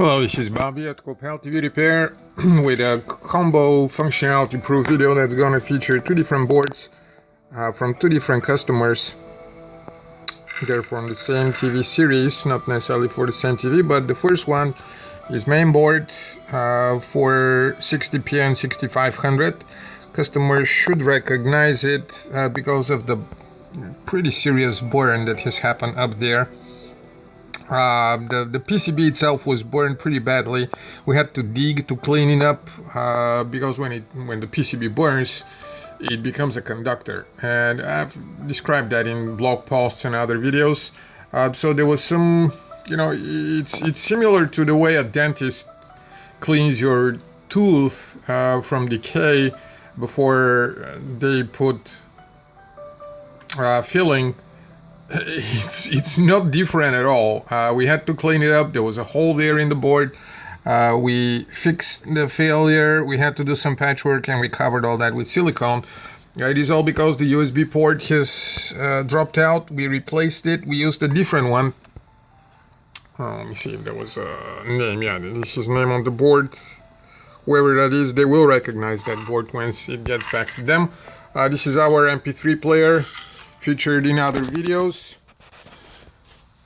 Hello, this is Bobby at Copal TV Repair with a combo functionality proof video that's going to feature two different boards from two different customers. They're from the same TV series, not necessarily for the same TV, but the first one is main board for 60PN6500. Customers should recognize it because of the pretty serious burn that has happened up there. The PCB itself was burned pretty badly. We had to dig to clean it up because when the PCB burns, it becomes a conductor, and I've described that in blog posts and other videos. So there was some, it's similar to the way a dentist cleans your tooth from decay before they put filling. It's not different at all. We had to clean it up. There was a hole there in the board. We fixed the failure. We had to do some patchwork, and we covered all that with silicone. It is all because the USB port has dropped out. We replaced it. We used a different one. Let me see if there was a name. Yeah, this is name on the board. Whoever that is, they will recognize that board once it gets back to them. This is our MP3 player, featured in other videos,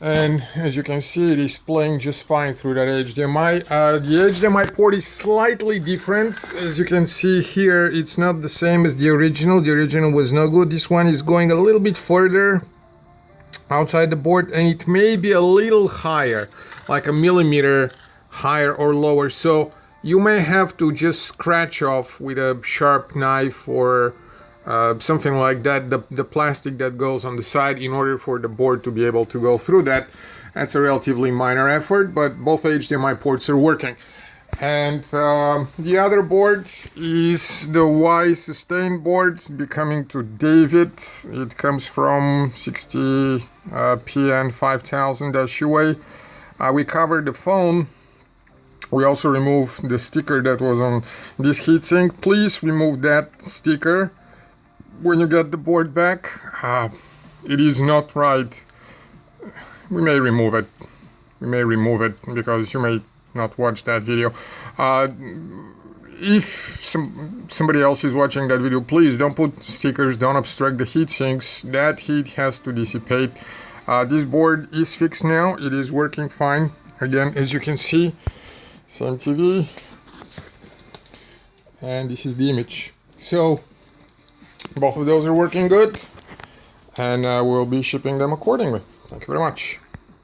and as you can see, it is playing just fine through that HDMI. The HDMI port is slightly different. As you can see here, it's not the same as the original. The original was no good. This one is going a little bit further outside the board, and it may be a little higher, like a millimeter higher or lower, so you may have to just scratch off with a sharp knife or something like that, the plastic that goes on the side, in order for the board to be able to go through that. That's a relatively minor effort, but both HDMI ports are working. And the other board is the YSUS board, coming to David. It comes from 60PN5000-UA. We covered the phone. We also removed the sticker that was on this heatsink. Please remove that sticker when you get the board back. It is not right. We may remove it. Because you may not watch that video. If somebody else is watching that video, please don't put stickers, don't obstruct the heat sinks. That heat has to dissipate. This board is fixed now. It is working fine. Again, as you can see, same TV, and this is the image. So both of those are working good, and we'll be shipping them accordingly. Thank you very much.